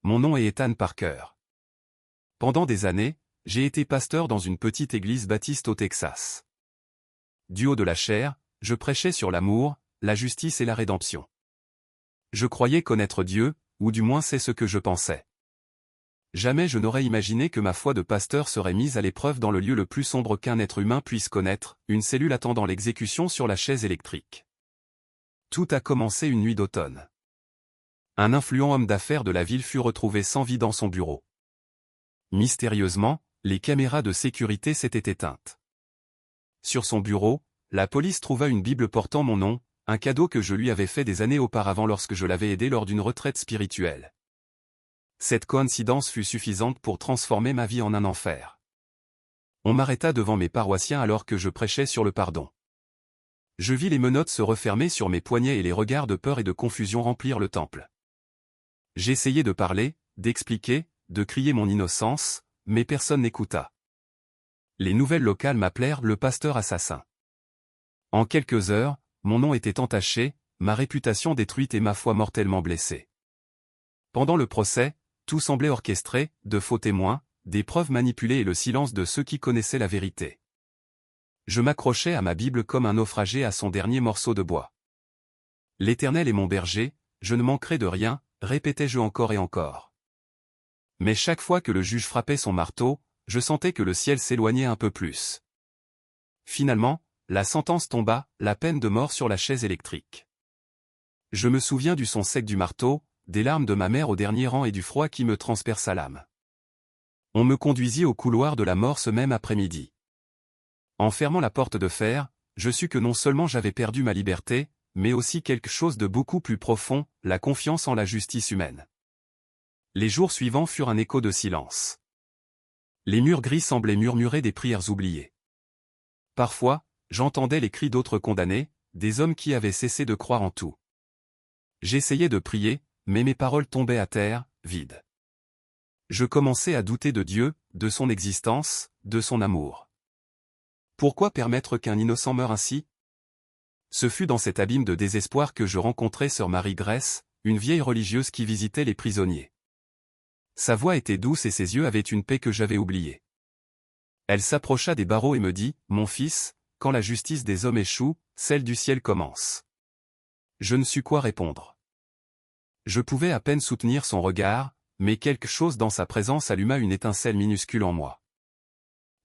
Mon nom est Ethan Parker. Pendant des années, j'ai été pasteur dans une petite église baptiste au Texas. Du haut de la chair, je prêchais sur l'amour, la justice et la rédemption. Je croyais connaître Dieu, ou du moins c'est ce que je pensais. Jamais je n'aurais imaginé que ma foi de pasteur serait mise à l'épreuve dans le lieu le plus sombre qu'un être humain puisse connaître, une cellule attendant l'exécution sur la chaise électrique. Tout a commencé une nuit d'automne. Un influent homme d'affaires de la ville fut retrouvé sans vie dans son bureau. Mystérieusement, les caméras de sécurité s'étaient éteintes. Sur son bureau, la police trouva une Bible portant mon nom, un cadeau que je lui avais fait des années auparavant lorsque je l'avais aidé lors d'une retraite spirituelle. Cette coïncidence fut suffisante pour transformer ma vie en un enfer. On m'arrêta devant mes paroissiens alors que je prêchais sur le pardon. Je vis les menottes se refermer sur mes poignets et les regards de peur et de confusion remplir le temple. J'essayai de parler, d'expliquer, de crier mon innocence, mais personne n'écouta. Les nouvelles locales m'appelèrent le pasteur assassin. En quelques heures, mon nom était entaché, ma réputation détruite et ma foi mortellement blessée. Pendant le procès, tout semblait orchestré, de faux témoins, des preuves manipulées et le silence de ceux qui connaissaient la vérité. Je m'accrochais à ma Bible comme un naufragé à son dernier morceau de bois. L'Éternel est mon berger, je ne manquerai de rien, répétais-je encore et encore. Mais chaque fois que le juge frappait son marteau, je sentais que le ciel s'éloignait un peu plus. Finalement, la sentence tomba, la peine de mort sur la chaise électrique. Je me souviens du son sec du marteau, des larmes de ma mère au dernier rang et du froid qui me transperça l'âme. On me conduisit au couloir de la mort ce même après-midi. En fermant la porte de fer, je sus que non seulement j'avais perdu ma liberté, mais aussi quelque chose de beaucoup plus profond, la confiance en la justice humaine. Les jours suivants furent un écho de silence. Les murs gris semblaient murmurer des prières oubliées. Parfois, j'entendais les cris d'autres condamnés, des hommes qui avaient cessé de croire en tout. J'essayais de prier, mais mes paroles tombaient à terre, vides. Je commençais à douter de Dieu, de son existence, de son amour. Pourquoi permettre qu'un innocent meure ainsi? Ce fut dans cet abîme de désespoir que je rencontrai sœur Marie Grace, une vieille religieuse qui visitait les prisonniers. Sa voix était douce et ses yeux avaient une paix que j'avais oubliée. Elle s'approcha des barreaux et me dit, « Mon fils, quand la justice des hommes échoue, celle du ciel commence. » Je ne sus quoi répondre. Je pouvais à peine soutenir son regard, mais quelque chose dans sa présence alluma une étincelle minuscule en moi.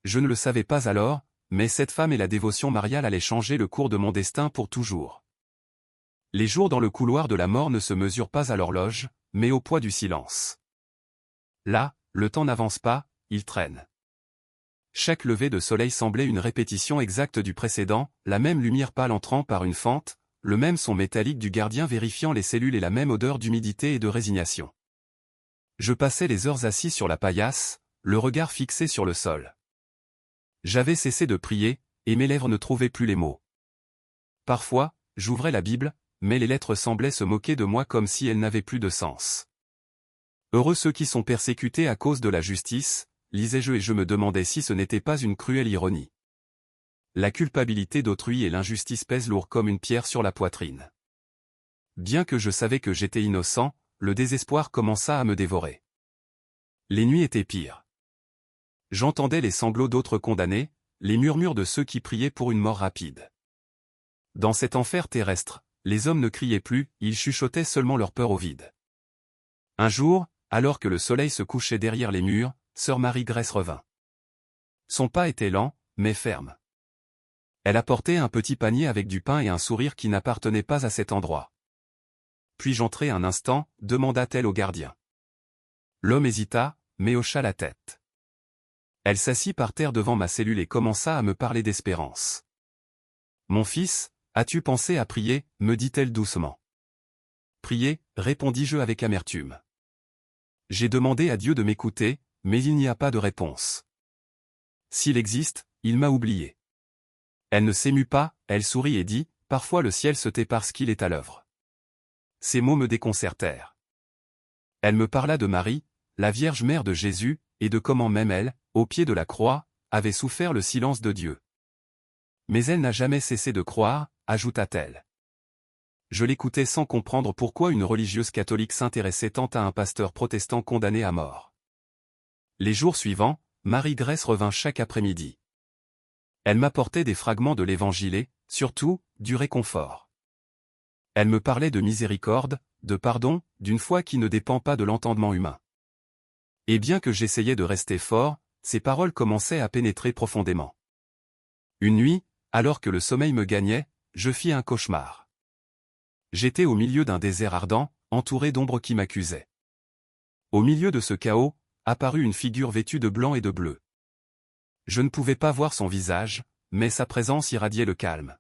Je ne le savais pas alors, mais cette femme et la dévotion mariale allaient changer le cours de mon destin pour toujours. Les jours dans le couloir de la mort ne se mesurent pas à l'horloge, mais au poids du silence. Là, le temps n'avance pas, il traîne. Chaque lever de soleil semblait une répétition exacte du précédent, la même lumière pâle entrant par une fente, le même son métallique du gardien vérifiant les cellules et la même odeur d'humidité et de résignation. Je passais les heures assis sur la paillasse, le regard fixé sur le sol. J'avais cessé de prier, et mes lèvres ne trouvaient plus les mots. Parfois, j'ouvrais la Bible, mais les lettres semblaient se moquer de moi comme si elles n'avaient plus de sens. Heureux ceux qui sont persécutés à cause de la justice, lisais-je et je me demandais si ce n'était pas une cruelle ironie. La culpabilité d'autrui et l'injustice pèsent lourd comme une pierre sur la poitrine. Bien que je savais que j'étais innocent, le désespoir commença à me dévorer. Les nuits étaient pires. J'entendais les sanglots d'autres condamnés, les murmures de ceux qui priaient pour une mort rapide. Dans cet enfer terrestre, les hommes ne criaient plus, ils chuchotaient seulement leur peur au vide. Un jour, alors que le soleil se couchait derrière les murs, sœur Marie Grace revint. Son pas était lent, mais ferme. Elle apportait un petit panier avec du pain et un sourire qui n'appartenait pas à cet endroit. « Puis-je entrer un instant » demanda-t-elle au gardien. L'homme hésita, mais hocha la tête. Elle s'assit par terre devant ma cellule et commença à me parler d'espérance. « Mon fils, as-tu pensé à prier » me dit-elle doucement. « Prier » répondis-je avec amertume. J'ai demandé à Dieu de m'écouter, mais il n'y a pas de réponse. S'il existe, il m'a oublié. Elle ne s'émut pas, elle sourit et dit, « Parfois le ciel se tait parce qu'il est à l'œuvre. » Ces mots me déconcertèrent. Elle me parla de Marie, la Vierge Mère de Jésus, et de comment même elle, au pied de la croix, avait souffert le silence de Dieu. Mais elle n'a jamais cessé de croire, ajouta-t-elle. Je l'écoutais sans comprendre pourquoi une religieuse catholique s'intéressait tant à un pasteur protestant condamné à mort. Les jours suivants, Marie-Grèce revint chaque après-midi. Elle m'apportait des fragments de l'Évangile et, surtout, du réconfort. Elle me parlait de miséricorde, de pardon, d'une foi qui ne dépend pas de l'entendement humain. Et bien que j'essayais de rester fort, ces paroles commençaient à pénétrer profondément. Une nuit, alors que le sommeil me gagnait, je fis un cauchemar. J'étais au milieu d'un désert ardent, entouré d'ombres qui m'accusaient. Au milieu de ce chaos, apparut une figure vêtue de blanc et de bleu. Je ne pouvais pas voir son visage, mais sa présence irradiait le calme.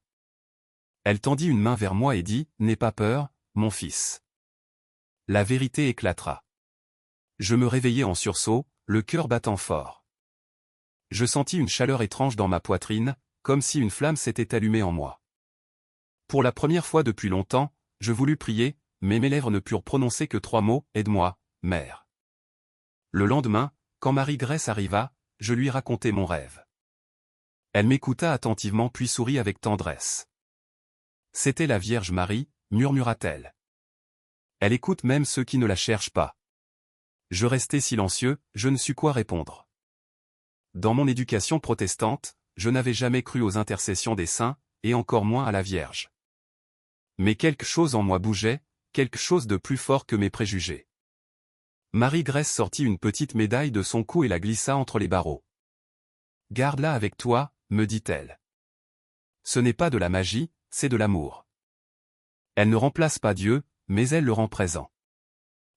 Elle tendit une main vers moi et dit « N'aie pas peur, mon fils. » La vérité éclatera. Je me réveillai en sursaut, le cœur battant fort. Je sentis une chaleur étrange dans ma poitrine, comme si une flamme s'était allumée en moi. Pour la première fois depuis longtemps, je voulus prier, mais mes lèvres ne purent prononcer que 3 mots, « Aide-moi, mère. » Le lendemain, quand Marie-Grèce arriva, je lui racontai mon rêve. Elle m'écouta attentivement puis sourit avec tendresse. « C'était la Vierge Marie, murmura-t-elle. Elle écoute même ceux qui ne la cherchent pas. » Je restai silencieux, je ne sus quoi répondre. Dans mon éducation protestante, je n'avais jamais cru aux intercessions des saints, et encore moins à la Vierge. Mais quelque chose en moi bougeait, quelque chose de plus fort que mes préjugés. Marie-Grèce sortit une petite médaille de son cou et la glissa entre les barreaux. « Garde-la avec toi, me dit-elle. Ce n'est pas de la magie, c'est de l'amour. Elle ne remplace pas Dieu, mais elle le rend présent. »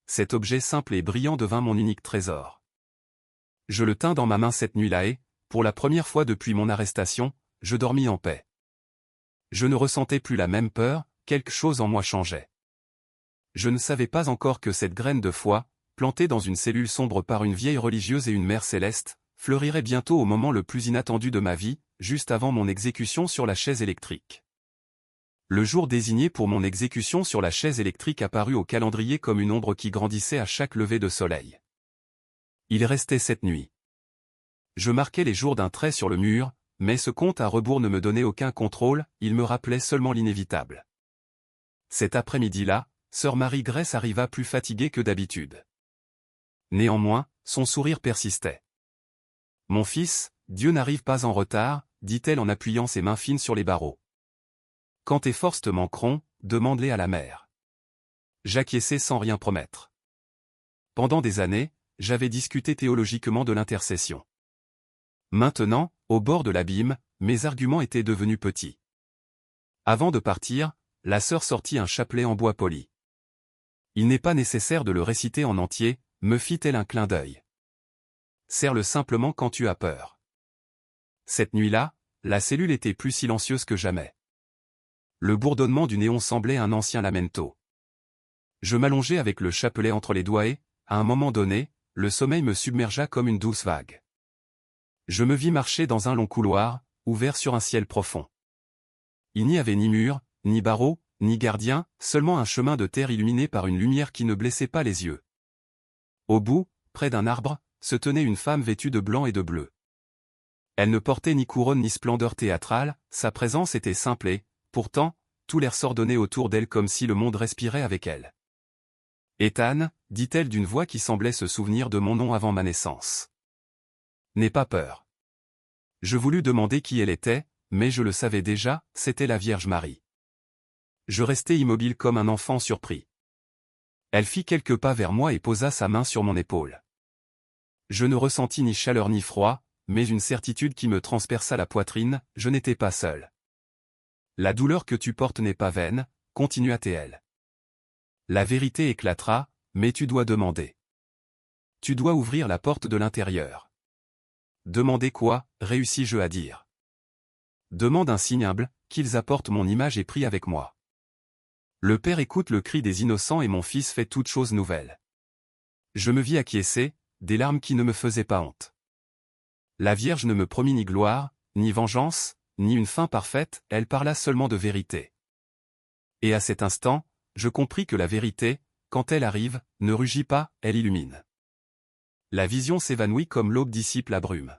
Cet objet simple et brillant devint mon unique trésor. Je le tins dans ma main cette nuit-là et, pour la première fois depuis mon arrestation, je dormis en paix. Je ne ressentais plus la même peur, quelque chose en moi changeait. Je ne savais pas encore que cette graine de foi, plantée dans une cellule sombre par une vieille religieuse et une mère céleste, fleurirait bientôt au moment le plus inattendu de ma vie, juste avant mon exécution sur la chaise électrique. Le jour désigné pour mon exécution sur la chaise électrique apparut au calendrier comme une ombre qui grandissait à chaque lever de soleil. Il restait 7 nuits. Je marquais les jours d'un trait sur le mur, mais ce compte à rebours ne me donnait aucun contrôle, il me rappelait seulement l'inévitable. Cet après-midi-là, sœur Marie-Grèce arriva plus fatiguée que d'habitude. Néanmoins, son sourire persistait. « Mon fils, Dieu n'arrive pas en retard, dit-elle en appuyant ses mains fines sur les barreaux. Quand tes forces te manqueront, demande-les à la mère. » J'acquiesçai sans rien promettre. Pendant des années, j'avais discuté théologiquement de l'intercession. Maintenant, au bord de l'abîme, mes arguments étaient devenus petits. Avant de partir, la sœur sortit un chapelet en bois poli. « Il n'est pas nécessaire de le réciter en entier, me fit-elle un clin d'œil. Serre-le simplement quand tu as peur. » Cette nuit-là, la cellule était plus silencieuse que jamais. Le bourdonnement du néon semblait un ancien lamento. Je m'allongeai avec le chapelet entre les doigts et, à un moment donné, le sommeil me submergea comme une douce vague. Je me vis marcher dans un long couloir, ouvert sur un ciel profond. Il n'y avait ni mur, ni barreaux, ni gardien, seulement un chemin de terre illuminé par une lumière qui ne blessait pas les yeux. Au bout, près d'un arbre, se tenait une femme vêtue de blanc et de bleu. Elle ne portait ni couronne ni splendeur théâtrale, sa présence était simple et, pourtant, tout l'air s'ordonnait autour d'elle comme si le monde respirait avec elle. « Ethan, dit-elle d'une voix qui semblait se souvenir de mon nom avant ma naissance. N'aie pas peur. » Je voulus demander qui elle était, mais je le savais déjà, c'était la Vierge Marie. Je restai immobile comme un enfant surpris. Elle fit quelques pas vers moi et posa sa main sur mon épaule. Je ne ressentis ni chaleur ni froid, mais une certitude qui me transperça la poitrine, je n'étais pas seul. « La douleur que tu portes n'est pas vaine, » continua-t-elle. « La vérité éclatera, mais tu dois demander. Tu dois ouvrir la porte de l'intérieur. » « Demander quoi, réussis-je à dire. Demande un signe humble, qu'ils apportent mon image et prie avec moi. Le Père écoute le cri des innocents et mon Fils fait toute chose nouvelle. Je me vis acquiescer, des larmes qui ne me faisaient pas honte. La Vierge ne me promit ni gloire, ni vengeance, ni une fin parfaite, elle parla seulement de vérité. Et à cet instant, je compris que la vérité, quand elle arrive, ne rugit pas, elle illumine. La vision s'évanouit comme l'aube dissipe la brume.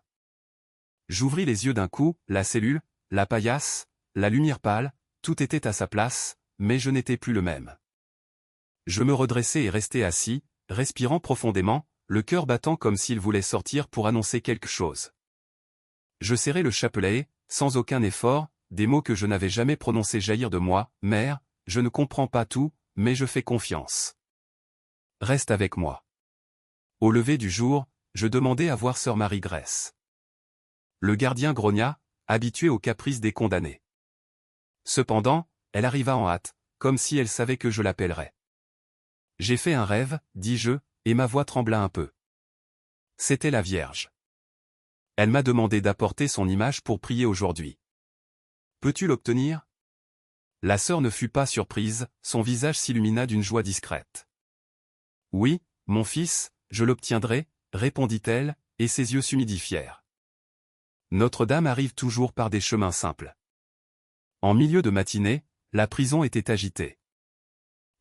J'ouvris les yeux d'un coup, la cellule, la paillasse, la lumière pâle, tout était à sa place, mais je n'étais plus le même. Je me redressai et restai assis, respirant profondément, le cœur battant comme s'il voulait sortir pour annoncer quelque chose. Je serrai le chapelet, sans aucun effort, des mots que je n'avais jamais prononcés jaillir de moi. « Mère, je ne comprends pas tout, mais je fais confiance. Reste avec moi. » Au lever du jour, je demandai à voir sœur Marie-Grèce. Le gardien grogna, habitué aux caprices des condamnés. Cependant, elle arriva en hâte, comme si elle savait que je l'appellerais. « J'ai fait un rêve, dis-je, et ma voix trembla un peu. C'était la Vierge. Elle m'a demandé d'apporter son image pour prier aujourd'hui. Peux-tu l'obtenir ? » La sœur ne fut pas surprise, son visage s'illumina d'une joie discrète. « Oui, mon fils, je l'obtiendrai, répondit-elle, et ses yeux s'humidifièrent. Notre-Dame arrive toujours par des chemins simples. En milieu de matinée, la prison était agitée.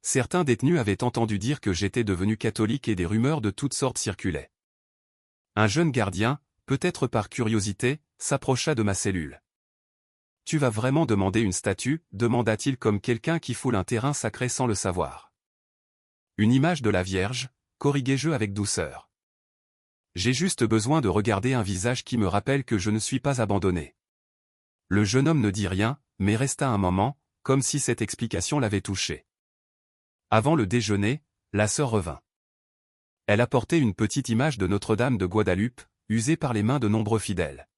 Certains détenus avaient entendu dire que j'étais devenu catholique et des rumeurs de toutes sortes circulaient. Un jeune gardien, peut-être par curiosité, s'approcha de ma cellule. « Tu vas vraiment demander une statue » demanda-t-il comme quelqu'un qui foule un terrain sacré sans le savoir. « Une image de la Vierge » corriguai-je avec douceur. « J'ai juste besoin de regarder un visage qui me rappelle que je ne suis pas abandonné. » Le jeune homme ne dit rien, mais resta un moment, comme si cette explication l'avait touché. Avant le déjeuner, la sœur revint. Elle apportait une petite image de Notre-Dame de Guadalupe, usée par les mains de nombreux fidèles.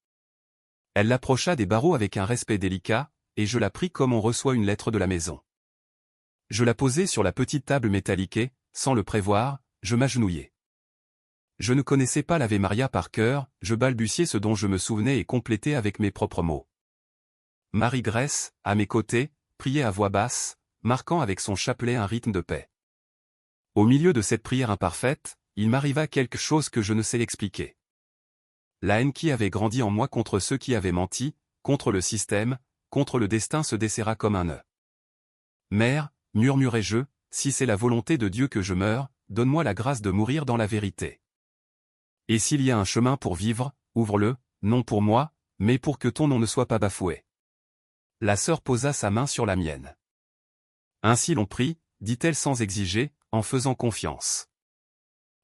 Elle l'approcha des barreaux avec un respect délicat, et je la pris comme on reçoit une lettre de la maison. Je la posai sur la petite table métallique et, sans le prévoir, je m'agenouillai. Je ne connaissais pas l'Ave Maria par cœur, je balbutiai ce dont je me souvenais et complétais avec mes propres mots. Marie-Grèce, à mes côtés, priait à voix basse, marquant avec son chapelet un rythme de paix. Au milieu de cette prière imparfaite, il m'arriva quelque chose que je ne sais expliquer. La haine qui avait grandi en moi contre ceux qui avaient menti, contre le système, contre le destin se desserra comme un nœud. « Mère, murmurai-je, si c'est la volonté de Dieu que je meure, donne-moi la grâce de mourir dans la vérité. Et s'il y a un chemin pour vivre, ouvre-le, non pour moi, mais pour que ton nom ne soit pas bafoué. » La sœur posa sa main sur la mienne. « Ainsi l'on prie, dit-elle sans exiger, en faisant confiance. »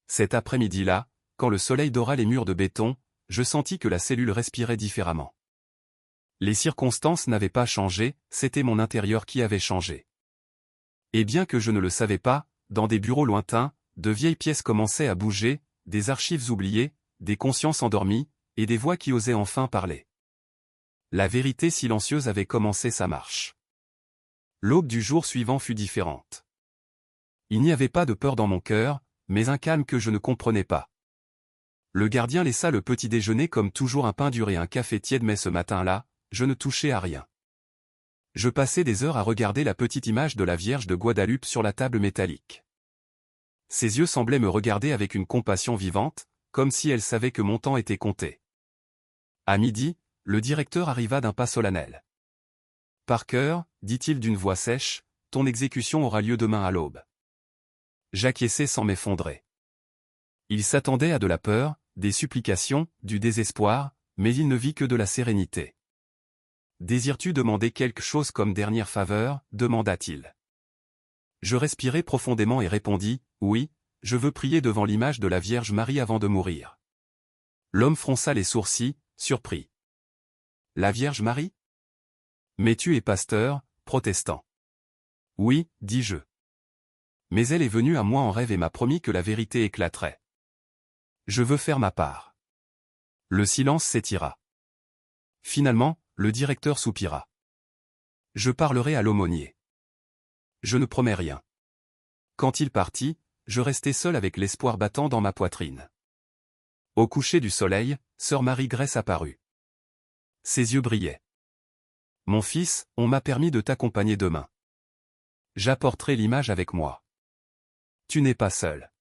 Cet après-midi-là, quand le soleil dora les murs de béton, je sentis que la cellule respirait différemment. Les circonstances n'avaient pas changé, c'était mon intérieur qui avait changé. Et bien que je ne le savais pas, dans des bureaux lointains, de vieilles pièces commençaient à bouger, des archives oubliées, des consciences endormies, et des voix qui osaient enfin parler. La vérité silencieuse avait commencé sa marche. L'aube du jour suivant fut différente. Il n'y avait pas de peur dans mon cœur, mais un calme que je ne comprenais pas. Le gardien laissa le petit déjeuner comme toujours un pain dur et un café tiède, mais ce matin-là, je ne touchais à rien. Je passais des heures à regarder la petite image de la Vierge de Guadalupe sur la table métallique. Ses yeux semblaient me regarder avec une compassion vivante, comme si elle savait que mon temps était compté. À midi, le directeur arriva d'un pas solennel. « Parker, dit-il d'une voix sèche, ton exécution aura lieu demain à l'aube. » J'acquiesçai sans m'effondrer. Il s'attendait à de la peur, des supplications, du désespoir, mais il ne vit que de la sérénité. « Désires-tu demander quelque chose comme dernière faveur » demanda-t-il. Je respirai profondément et répondis, « Oui, je veux prier devant l'image de la Vierge Marie avant de mourir. » L'homme fronça les sourcils, surpris. « La Vierge Marie ? Mais tu es pasteur, protestant. » « Oui, dis-je. Mais elle est venue à moi en rêve et m'a promis que la vérité éclaterait. Je veux faire ma part. » Le silence s'étira. Finalement, le directeur soupira. « Je parlerai à l'aumônier. » Je ne promets rien. Quand il partit, je restai seul avec l'espoir battant dans ma poitrine. Au coucher du soleil, sœur Marie-Grèce apparut. Ses yeux brillaient. « Mon fils, on m'a permis de t'accompagner demain. J'apporterai l'image avec moi. Tu n'es pas seul. »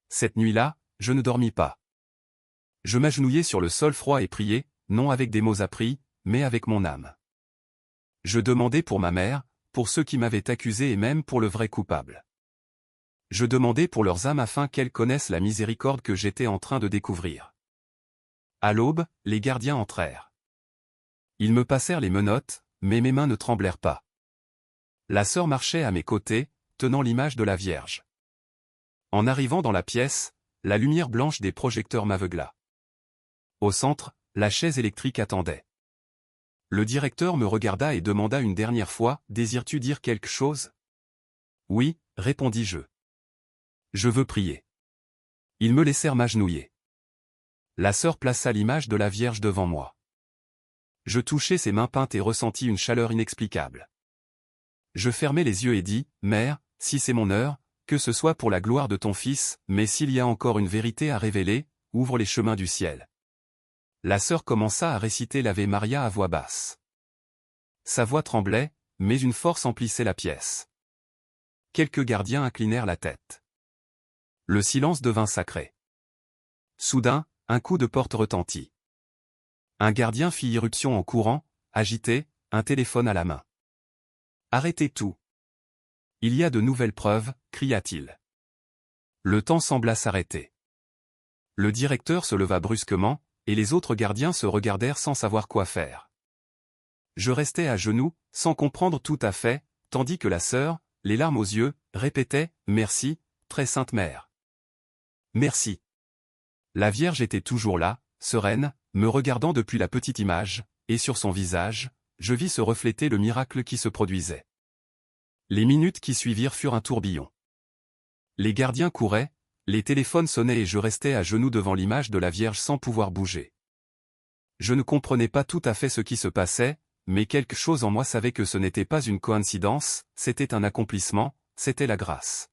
Cette nuit-là, je ne dormis pas. Je m'agenouillai sur le sol froid et priai, non avec des mots appris, mais avec mon âme. Je demandai pour ma mère, pour ceux qui m'avaient accusé et même pour le vrai coupable. Je demandai pour leurs âmes afin qu'elles connaissent la miséricorde que j'étais en train de découvrir. À l'aube, les gardiens entrèrent. Ils me passèrent les menottes, mais mes mains ne tremblèrent pas. La sœur marchait à mes côtés, tenant l'image de la Vierge. En arrivant dans la pièce, la lumière blanche des projecteurs m'aveugla. Au centre, la chaise électrique attendait. Le directeur me regarda et demanda une dernière fois, « Désires-tu dire quelque chose ?» « Oui, » répondis-je. « Je veux prier. » Ils me laissèrent m'agenouiller. La sœur plaça l'image de la Vierge devant moi. Je touchai ses mains peintes et ressentis une chaleur inexplicable. Je fermai les yeux et dis, « Mère, si c'est mon heure, que ce soit pour la gloire de ton Fils, mais s'il y a encore une vérité à révéler, ouvre les chemins du ciel. » La sœur commença à réciter l'Ave Maria à voix basse. Sa voix tremblait, mais une force emplissait la pièce. Quelques gardiens inclinèrent la tête. Le silence devint sacré. Soudain, un coup de porte retentit. Un gardien fit irruption en courant, agité, un téléphone à la main. « Arrêtez tout. Il y a de nouvelles preuves, » cria-t-il. Le temps sembla s'arrêter. Le directeur se leva brusquement, et les autres gardiens se regardèrent sans savoir quoi faire. Je restais à genoux, sans comprendre tout à fait, tandis que la sœur, les larmes aux yeux, répétait « Merci, très sainte mère. Merci. » La Vierge était toujours là, sereine, me regardant depuis la petite image, et sur son visage, je vis se refléter le miracle qui se produisait. Les minutes qui suivirent furent un tourbillon. Les gardiens couraient, les téléphones sonnaient et je restais à genoux devant l'image de la Vierge sans pouvoir bouger. Je ne comprenais pas tout à fait ce qui se passait, mais quelque chose en moi savait que ce n'était pas une coïncidence, c'était un accomplissement, c'était la grâce.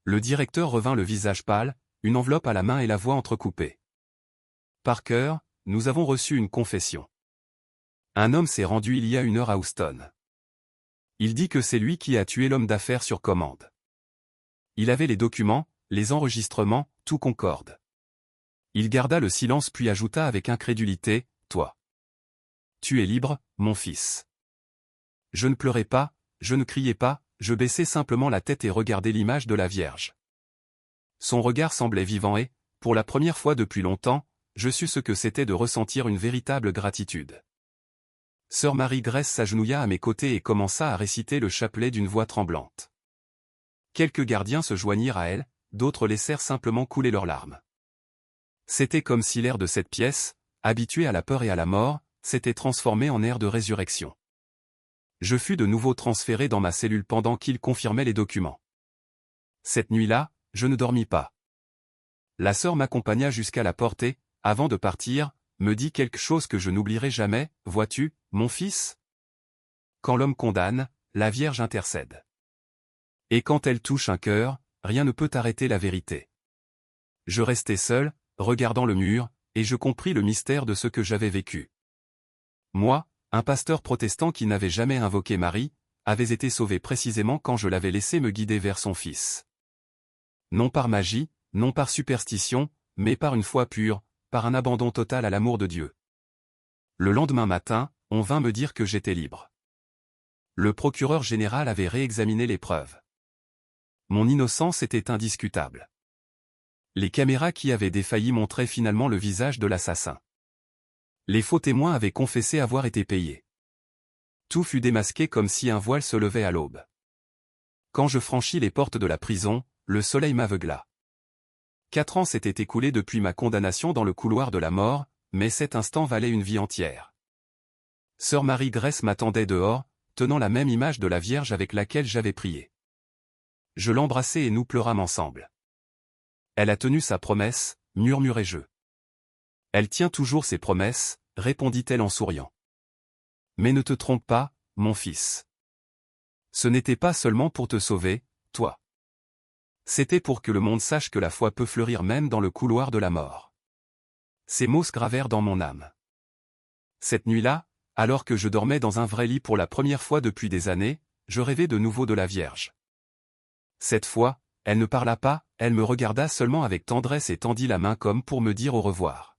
Le directeur revint le visage pâle, une enveloppe à la main et la voix entrecoupée. « Parker, nous avons reçu une confession. Un homme s'est rendu il y a 1 heure à Houston. Il dit que c'est lui qui a tué l'homme d'affaires sur commande. Il avait les documents, les enregistrements, tout concorde. » Il garda le silence puis ajouta avec incrédulité, « Toi. Tu es libre, mon fils. » Je ne pleurais pas, je ne criais pas, je baissais simplement la tête et regardais l'image de la Vierge. Son regard semblait vivant et, pour la première fois depuis longtemps, je sus ce que c'était de ressentir une véritable gratitude. Sœur Marie-Grèce s'agenouilla à mes côtés et commença à réciter le chapelet d'une voix tremblante. Quelques gardiens se joignirent à elle, d'autres laissèrent simplement couler leurs larmes. C'était comme si l'air de cette pièce, habitué à la peur et à la mort, s'était transformé en air de résurrection. Je fus de nouveau transféré dans ma cellule pendant qu'il confirmait les documents. Cette nuit-là, je ne dormis pas. La sœur m'accompagna jusqu'à la porte et, avant de partir, me dit quelque chose que je n'oublierai jamais, « Vois-tu, mon fils ? Quand l'homme condamne, la Vierge intercède. Et quand elle touche un cœur, rien ne peut arrêter la vérité. » Je restai seul, regardant le mur, et je compris le mystère de ce que j'avais vécu. Moi, un pasteur protestant qui n'avait jamais invoqué Marie, avais été sauvé précisément quand je l'avais laissé me guider vers son Fils. Non par magie, non par superstition, mais par une foi pure, par un abandon total à l'amour de Dieu. Le lendemain matin, on vint me dire que j'étais libre. Le procureur général avait réexaminé les preuves. Mon innocence était indiscutable. Les caméras qui avaient défailli montraient finalement le visage de l'assassin. Les faux témoins avaient confessé avoir été payés. Tout fut démasqué comme si un voile se levait à l'aube. Quand je franchis les portes de la prison, le soleil m'aveugla. 4 ans s'étaient écoulés depuis ma condamnation dans le couloir de la mort, mais cet instant valait une vie entière. Sœur Marie-Grèce m'attendait dehors, tenant la même image de la Vierge avec laquelle j'avais prié. Je l'embrassai et nous pleurâmes ensemble. Elle a tenu sa promesse, murmurai-je. Elle tient toujours ses promesses, répondit-elle en souriant. Mais ne te trompe pas, mon fils. Ce n'était pas seulement pour te sauver, toi. C'était pour que le monde sache que la foi peut fleurir même dans le couloir de la mort. Ces mots se gravèrent dans mon âme. Cette nuit-là, alors que je dormais dans un vrai lit pour la première fois depuis des années, je rêvais de nouveau de la Vierge. Cette fois, elle ne parla pas, elle me regarda seulement avec tendresse et tendit la main comme pour me dire au revoir.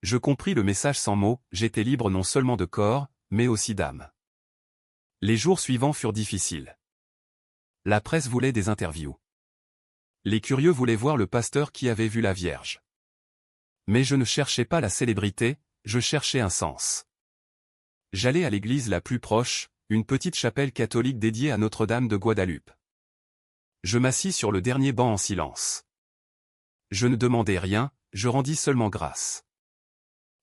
Je compris le message sans mots, j'étais libre non seulement de corps, mais aussi d'âme. Les jours suivants furent difficiles. La presse voulait des interviews. Les curieux voulaient voir le pasteur qui avait vu la Vierge. Mais je ne cherchais pas la célébrité, je cherchais un sens. J'allais à l'église la plus proche, une petite chapelle catholique dédiée à Notre-Dame de Guadeloupe. Je m'assis sur le dernier banc en silence. Je ne demandais rien, je rendis seulement grâce.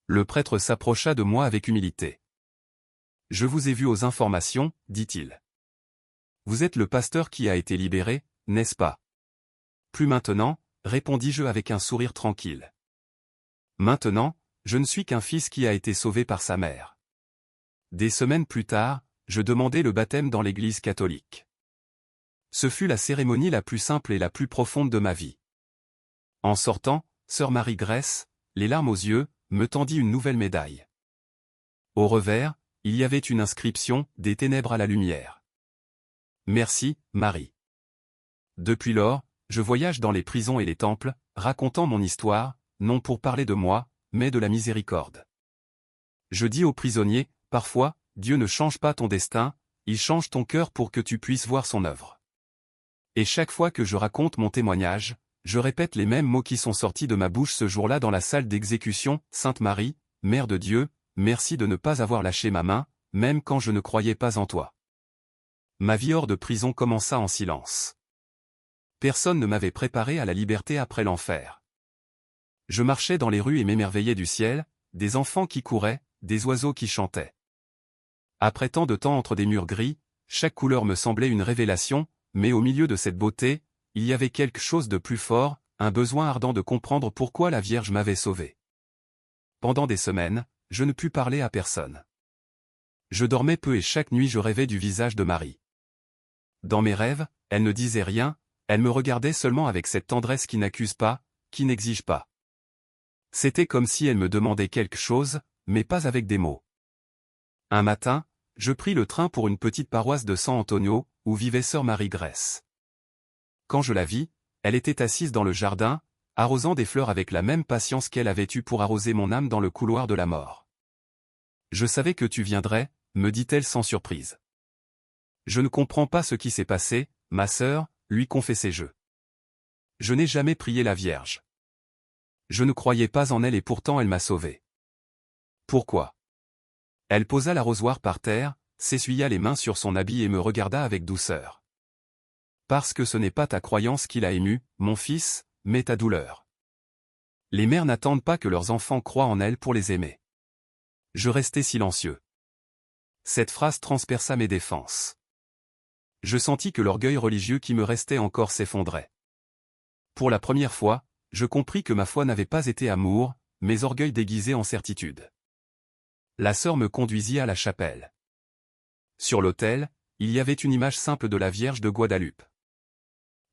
Le prêtre s'approcha de moi avec humilité. « Je vous ai vu aux informations, dit-il. Vous êtes le pasteur qui a été libéré, n'est-ce pas? » « Plus maintenant, répondis-je avec un sourire tranquille. Maintenant, je ne suis qu'un fils qui a été sauvé par sa mère. Des semaines plus tard, je demandai le baptême dans l'église catholique. Ce fut la cérémonie la plus simple et la plus profonde de ma vie. En sortant, sœur Marie-Grèce, les larmes aux yeux, me tendit une nouvelle médaille. Au revers, il y avait une inscription, des ténèbres à la lumière. Merci, Marie. Depuis lors, je voyage dans les prisons et les temples, racontant mon histoire, non pour parler de moi, mais de la miséricorde. Je dis aux prisonniers, parfois, Dieu ne change pas ton destin, il change ton cœur pour que tu puisses voir son œuvre. Et chaque fois que je raconte mon témoignage, je répète les mêmes mots qui sont sortis de ma bouche ce jour-là dans la salle d'exécution, Sainte Marie, Mère de Dieu, merci de ne pas avoir lâché ma main, même quand je ne croyais pas en toi. Ma vie hors de prison commença en silence. Personne ne m'avait préparé à la liberté après l'enfer. Je marchais dans les rues et m'émerveillais du ciel, des enfants qui couraient, des oiseaux qui chantaient. Après tant de temps entre des murs gris, chaque couleur me semblait une révélation, mais au milieu de cette beauté, il y avait quelque chose de plus fort, un besoin ardent de comprendre pourquoi la Vierge m'avait sauvé. Pendant des semaines, je ne pus parler à personne. Je dormais peu et chaque nuit je rêvais du visage de Marie. Dans mes rêves, elle ne disait rien, elle me regardait seulement avec cette tendresse qui n'accuse pas, qui n'exige pas. C'était comme si elle me demandait quelque chose, mais pas avec des mots. Un matin, je pris le train pour une petite paroisse de San Antonio, où vivait sœur Marie-Grèce. Quand je la vis, elle était assise dans le jardin, arrosant des fleurs avec la même patience qu'elle avait eue pour arroser mon âme dans le couloir de la mort. « Je savais que tu viendrais », me dit-elle sans surprise. « Je ne comprends pas ce qui s'est passé, ma sœur, lui confessai-je. Je n'ai jamais prié la Vierge. Je ne croyais pas en elle et pourtant elle m'a sauvé. Pourquoi ? » Elle posa l'arrosoir par terre, s'essuya les mains sur son habit et me regarda avec douceur. « Parce que ce n'est pas ta croyance qui l'a ému, mon fils, mais ta douleur. Les mères n'attendent pas que leurs enfants croient en elles pour les aimer. » Je restai silencieux. Cette phrase transperça mes défenses. Je sentis que l'orgueil religieux qui me restait encore s'effondrait. Pour la première fois, je compris que ma foi n'avait pas été amour, mais orgueil déguisé en certitude. La sœur me conduisit à la chapelle. Sur l'autel, il y avait une image simple de la Vierge de Guadeloupe.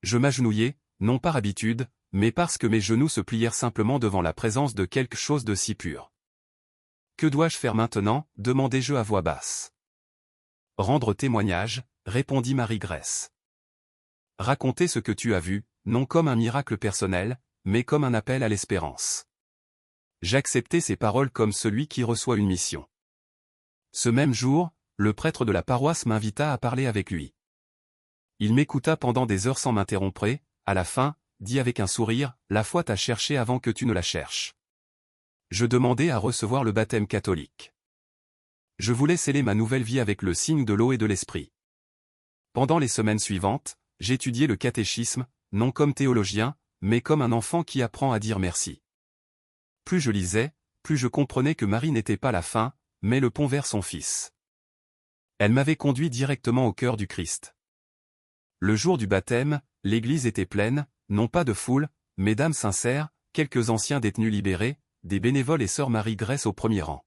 Je m'agenouillai, non par habitude, mais parce que mes genoux se plièrent simplement devant la présence de quelque chose de si pur. « Que dois-je faire maintenant » demandai-je à voix basse. « Rendre témoignage » répondit Marie-Grèce. « Raconter ce que tu as vu, non comme un miracle personnel, mais comme un appel à l'espérance. » J'acceptai ces paroles comme celui qui reçoit une mission. Ce même jour, le prêtre de la paroisse m'invita à parler avec lui. Il m'écouta pendant des heures sans m'interrompre et, à la fin, dit avec un sourire, « La foi t'a cherché avant que tu ne la cherches. » Je demandai à recevoir le baptême catholique. Je voulais sceller ma nouvelle vie avec le signe de l'eau et de l'esprit. Pendant les semaines suivantes, j'étudiai le catéchisme, non comme théologien, mais comme un enfant qui apprend à dire merci. Plus je lisais, plus je comprenais que Marie n'était pas la fin, mais le pont vers son Fils. Elle m'avait conduit directement au cœur du Christ. Le jour du baptême, l'église était pleine, non pas de foule, mais d'âmes sincères, quelques anciens détenus libérés, des bénévoles et sœur Marie-Grèce au premier rang.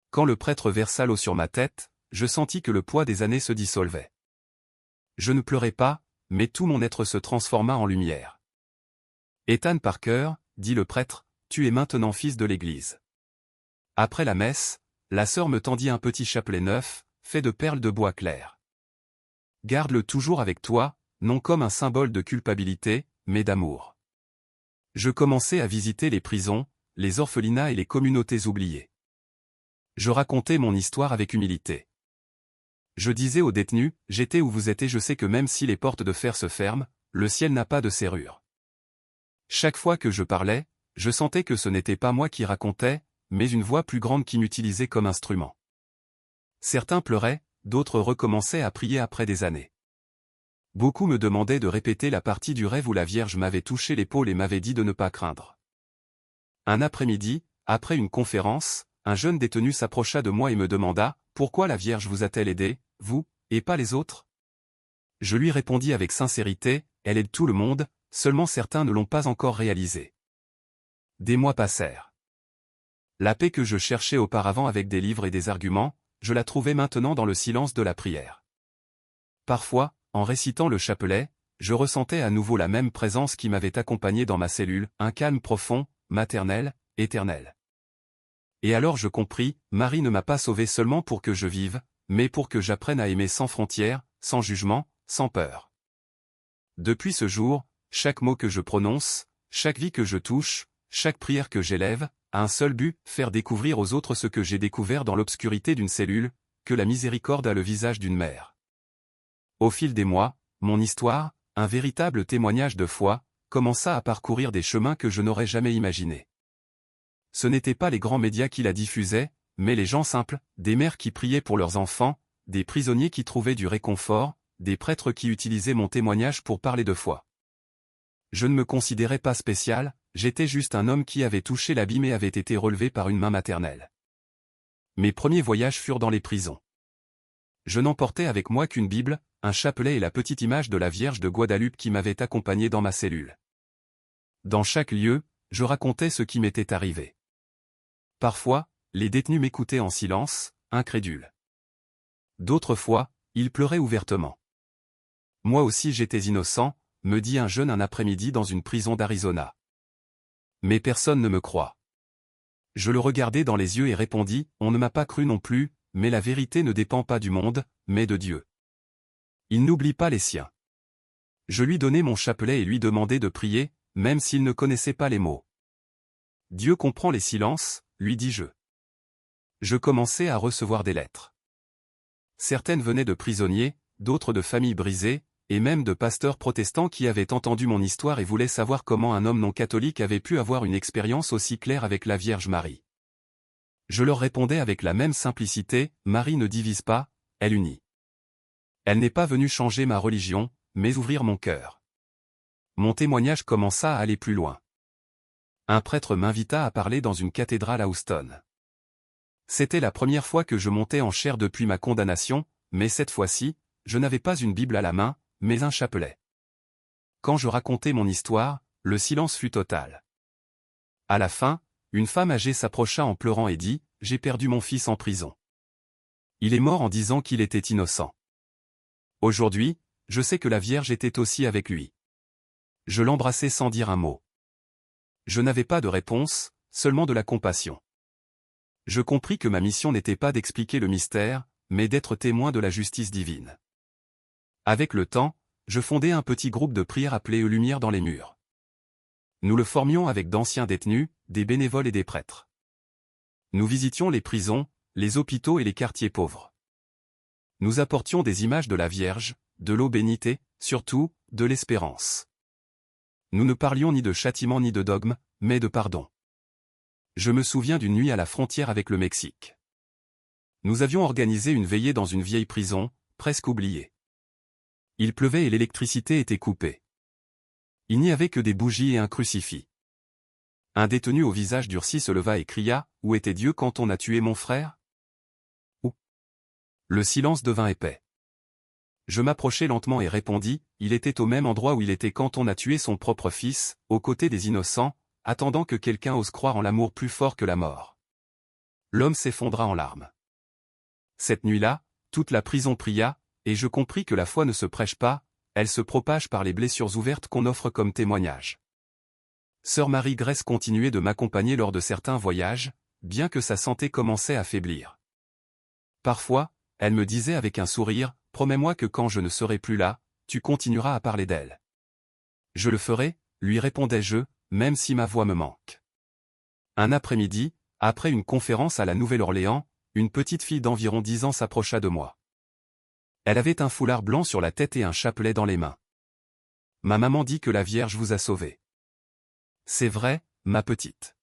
Quand le prêtre versa l'eau sur ma tête, je sentis que le poids des années se dissolvait. Je ne pleurais pas, mais tout mon être se transforma en lumière. « Ethan Parker, dit le prêtre, tu es maintenant fils de l'Église. » Après la messe, la sœur me tendit un petit chapelet neuf, fait de perles de bois clair. « Garde-le toujours avec toi, non comme un symbole de culpabilité, mais d'amour. » Je commençai à visiter les prisons, les orphelinats et les communautés oubliées. Je racontais mon histoire avec humilité. Je disais aux détenus, j'étais où vous êtes et je sais que même si les portes de fer se ferment, le ciel n'a pas de serrure. Chaque fois que je parlais, je sentais que ce n'était pas moi qui racontais, mais une voix plus grande qui m'utilisait comme instrument. Certains pleuraient, d'autres recommençaient à prier après des années. Beaucoup me demandaient de répéter la partie du rêve où la Vierge m'avait touché l'épaule et m'avait dit de ne pas craindre. Un après-midi, après une conférence, un jeune détenu s'approcha de moi et me demanda « Pourquoi la Vierge vous a-t-elle aidé, vous, et pas les autres ?» Je lui répondis avec sincérité « Elle aide tout le monde, seulement certains ne l'ont pas encore réalisé. » Des mois passèrent. La paix que je cherchais auparavant avec des livres et des arguments, je la trouvais maintenant dans le silence de la prière. Parfois, en récitant le chapelet, je ressentais à nouveau la même présence qui m'avait accompagné dans ma cellule, un calme profond, maternel, éternel. Et alors je compris, Marie ne m'a pas sauvé seulement pour que je vive, mais pour que j'apprenne à aimer sans frontières, sans jugement, sans peur. Depuis ce jour, chaque mot que je prononce, chaque vie que je touche, chaque prière que j'élève, a un seul but, faire découvrir aux autres ce que j'ai découvert dans l'obscurité d'une cellule, que la miséricorde a le visage d'une mère. Au fil des mois, mon histoire, un véritable témoignage de foi, commença à parcourir des chemins que je n'aurais jamais imaginés. Ce n'étaient pas les grands médias qui la diffusaient, mais les gens simples, des mères qui priaient pour leurs enfants, des prisonniers qui trouvaient du réconfort, des prêtres qui utilisaient mon témoignage pour parler de foi. Je ne me considérais pas spécial, j'étais juste un homme qui avait touché l'abîme et avait été relevé par une main maternelle. Mes premiers voyages furent dans les prisons. Je n'emportais avec moi qu'une Bible, un chapelet et la petite image de la Vierge de Guadalupe qui m'avait accompagné dans ma cellule. Dans chaque lieu, je racontais ce qui m'était arrivé. Parfois, les détenus m'écoutaient en silence, incrédules. D'autres fois, ils pleuraient ouvertement. Moi aussi j'étais innocent, me dit un jeune un après-midi dans une prison d'Arizona. Mais personne ne me croit. Je le regardai dans les yeux et répondis, on ne m'a pas cru non plus, mais la vérité ne dépend pas du monde, mais de Dieu. Il n'oublie pas les siens. Je lui donnai mon chapelet et lui demandai de prier, même s'il ne connaissait pas les mots. Dieu comprend les silences, lui dis-je. Je commençai à recevoir des lettres. Certaines venaient de prisonniers, d'autres de familles brisées, et même de pasteurs protestants qui avaient entendu mon histoire et voulaient savoir comment un homme non catholique avait pu avoir une expérience aussi claire avec la Vierge Marie. Je leur répondais avec la même simplicité, Marie ne divise pas, elle unit. Elle n'est pas venue changer ma religion, mais ouvrir mon cœur. Mon témoignage commença à aller plus loin. Un prêtre m'invita à parler dans une cathédrale à Houston. C'était la première fois que je montais en chaire depuis ma condamnation, mais cette fois-ci, je n'avais pas une Bible à la main, mais un chapelet. Quand je racontai mon histoire, le silence fut total. À la fin, une femme âgée s'approcha en pleurant et dit, « J'ai perdu mon fils en prison. Il est mort en disant qu'il était innocent. Aujourd'hui, je sais que la Vierge était aussi avec lui. » Je l'embrassai sans dire un mot. Je n'avais pas de réponse, seulement de la compassion. Je compris que ma mission n'était pas d'expliquer le mystère, mais d'être témoin de la justice divine. Avec le temps, je fondai un petit groupe de prière appelé Lumière dans les murs. Nous le formions avec d'anciens détenus, des bénévoles et des prêtres. Nous visitions les prisons, les hôpitaux et les quartiers pauvres. Nous apportions des images de la Vierge, de l'eau bénite et, surtout, de l'espérance. Nous ne parlions ni de châtiment ni de dogme, mais de pardon. Je me souviens d'une nuit à la frontière avec le Mexique. Nous avions organisé une veillée dans une vieille prison, presque oubliée. Il pleuvait et l'électricité était coupée. Il n'y avait que des bougies et un crucifix. Un détenu au visage durci se leva et cria, « Où était Dieu quand on a tué mon frère ?» Où ? Le silence devint épais. Je m'approchai lentement et répondis, « Il était au même endroit où il était quand on a tué son propre fils, aux côtés des innocents, attendant que quelqu'un ose croire en l'amour plus fort que la mort. » L'homme s'effondra en larmes. Cette nuit-là, toute la prison pria, et je compris que la foi ne se prêche pas, elle se propage par les blessures ouvertes qu'on offre comme témoignage. Sœur Marie Grèce continuait de m'accompagner lors de certains voyages, bien que sa santé commençait à faiblir. Parfois, elle me disait avec un sourire, « Promets-moi que quand je ne serai plus là, tu continueras à parler d'elle. » Je le ferai, lui répondais-je, même si ma voix me manque. Un après-midi, après une conférence à la Nouvelle-Orléans, une petite fille d'environ 10 ans s'approcha de moi. Elle avait un foulard blanc sur la tête et un chapelet dans les mains. « Ma maman dit que la Vierge vous a sauvé. »« C'est vrai, ma petite. »«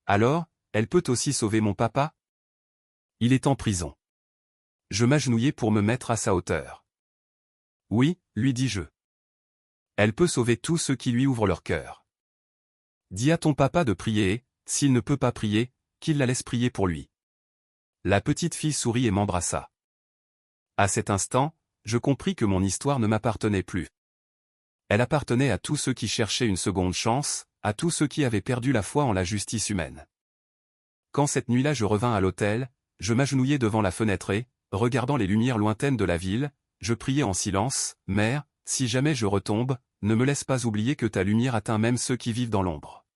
Alors, elle peut aussi sauver mon papa ? Il est en prison. » Je m'agenouillai pour me mettre à sa hauteur. Oui, lui dis-je. Elle peut sauver tous ceux qui lui ouvrent leur cœur. Dis à ton papa de prier et, s'il ne peut pas prier, qu'il la laisse prier pour lui. La petite fille sourit et m'embrassa. À cet instant, je compris que mon histoire ne m'appartenait plus. Elle appartenait à tous ceux qui cherchaient une seconde chance, à tous ceux qui avaient perdu la foi en la justice humaine. Quand cette nuit-là je revins à l'hôtel, je m'agenouillai devant la fenêtre et, regardant les lumières lointaines de la ville, je priai en silence, « Mère, si jamais je retombe, ne me laisse pas oublier que ta lumière atteint même ceux qui vivent dans l'ombre. »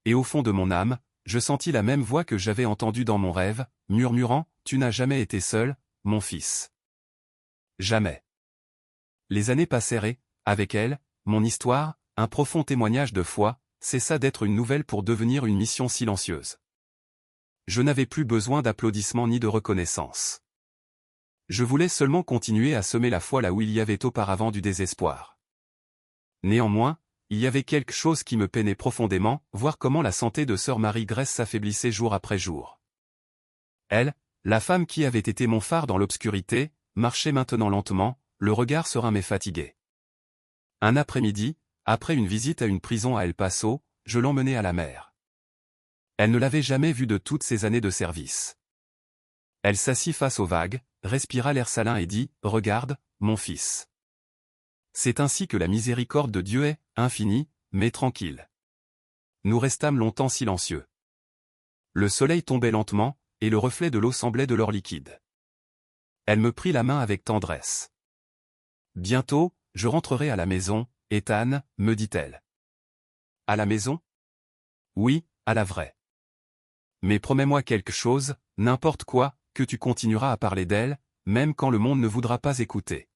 Et au fond de mon âme, je sentis la même voix que j'avais entendue dans mon rêve, murmurant, « Tu n'as jamais été seul, mon fils. » Jamais. Les années passèrent et, avec elles, mon histoire, un profond témoignage de foi, cessa d'être une nouvelle pour devenir une mission silencieuse. Je n'avais plus besoin d'applaudissements ni de reconnaissance. Je voulais seulement continuer à semer la foi là où il y avait auparavant du désespoir. Néanmoins, il y avait quelque chose qui me peinait profondément, voir comment la santé de sœur Marie-Grèce s'affaiblissait jour après jour. Elle, la femme qui avait été mon phare dans l'obscurité, marchait maintenant lentement, le regard serein mais fatigué. Un après-midi, après une visite à une prison à El Paso, je l'emmenai à la mer. Elle ne l'avait jamais vue de toutes ses années de service. Elle s'assit face aux vagues, respira l'air salin et dit, « Regarde, mon fils. » C'est ainsi que la miséricorde de Dieu est, infinie, mais tranquille. Nous restâmes longtemps silencieux. Le soleil tombait lentement, et le reflet de l'eau semblait de l'or liquide. Elle me prit la main avec tendresse. « Bientôt, je rentrerai à la maison, Ethan, me dit-elle. »« À la maison ? » ?»« Oui, à la vraie. Mais promets-moi quelque chose, n'importe quoi, que tu continueras à parler d'elle, même quand le monde ne voudra pas écouter.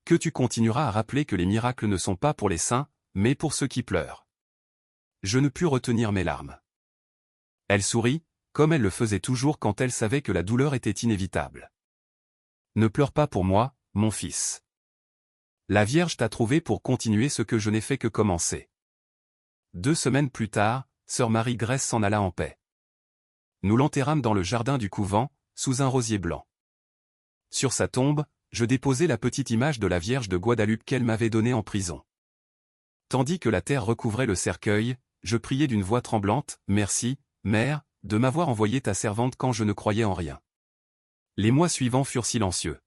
Que tu continueras à rappeler que les miracles ne sont pas pour les saints, mais pour ceux qui pleurent. » Je ne pus retenir mes larmes. Elle sourit, comme elle le faisait toujours quand elle savait que la douleur était inévitable. « Ne pleure pas pour moi, mon fils. La Vierge t'a trouvé pour continuer ce que je n'ai fait que commencer. » 2 semaines plus tard, sœur Marie-Grèce s'en alla en paix. Nous l'enterrâmes dans le jardin du couvent, sous un rosier blanc. Sur sa tombe, je déposai la petite image de la Vierge de Guadalupe qu'elle m'avait donnée en prison. Tandis que la terre recouvrait le cercueil, je priai d'une voix tremblante, « Merci, Mère, de m'avoir envoyé ta servante quand je ne croyais en rien. » Les mois suivants furent silencieux.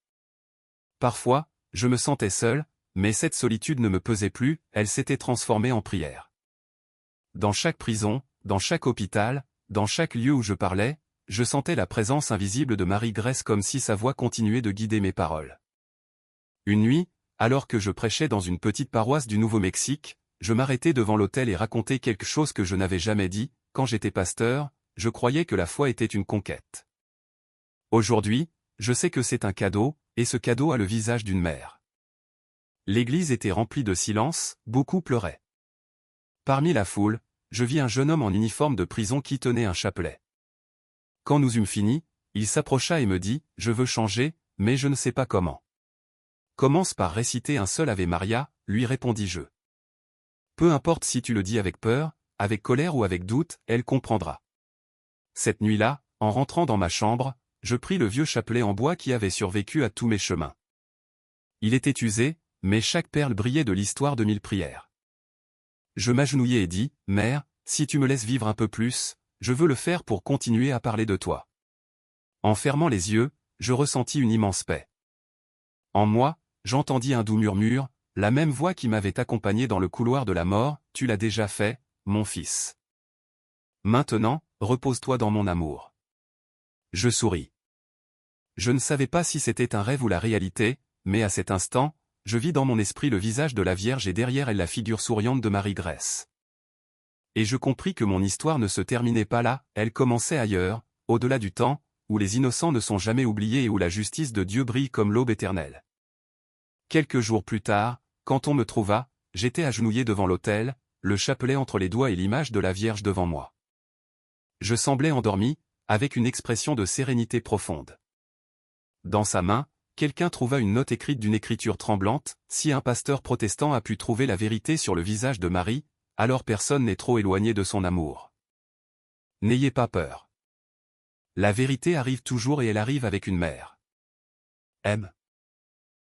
Parfois, je me sentais seul, mais cette solitude ne me pesait plus, elle s'était transformée en prière. Dans chaque prison, dans chaque hôpital, dans chaque lieu où je parlais, je sentais la présence invisible de Marie-Grèce comme si sa voix continuait de guider mes paroles. Une nuit, alors que je prêchais dans une petite paroisse du Nouveau-Mexique, je m'arrêtai devant l'autel et racontai quelque chose que je n'avais jamais dit. Quand j'étais pasteur, je croyais que la foi était une conquête. Aujourd'hui, je sais que c'est un cadeau, et ce cadeau a le visage d'une mère. L'église était remplie de silence, beaucoup pleuraient. Parmi la foule, je vis un jeune homme en uniforme de prison qui tenait un chapelet. Quand nous eûmes fini, il s'approcha et me dit, « Je veux changer, mais je ne sais pas comment. » « Commence par réciter un seul Ave Maria, lui répondis-je. Peu importe si tu le dis avec peur, avec colère ou avec doute, elle comprendra. Cette nuit-là, en rentrant dans ma chambre, je pris le vieux chapelet en bois qui avait survécu à tous mes chemins. Il était usé, mais chaque perle brillait de l'histoire de 1000 prières. Je m'agenouillai et dis, « Mère, si tu me laisses vivre un peu plus, je veux le faire pour continuer à parler de toi. » En fermant les yeux, je ressentis une immense paix. En moi, j'entendis un doux murmure, la même voix qui m'avait accompagné dans le couloir de la mort, « Tu l'as déjà fait, mon fils. Maintenant, repose-toi dans mon amour. » Je souris. Je ne savais pas si c'était un rêve ou la réalité, mais à cet instant, je vis dans mon esprit le visage de la Vierge et derrière elle la figure souriante de Marie-Grèce. Et je compris que mon histoire ne se terminait pas là, elle commençait ailleurs, au-delà du temps, où les innocents ne sont jamais oubliés et où la justice de Dieu brille comme l'aube éternelle. Quelques jours plus tard, quand on me trouva, j'étais agenouillé devant l'autel, le chapelet entre les doigts et l'image de la Vierge devant moi. Je semblais endormi, avec une expression de sérénité profonde. Dans sa main, quelqu'un trouva une note écrite d'une écriture tremblante, « Si un pasteur protestant a pu trouver la vérité sur le visage de Marie, alors personne n'est trop éloigné de son amour. N'ayez pas peur. La vérité arrive toujours et elle arrive avec une mère. aime.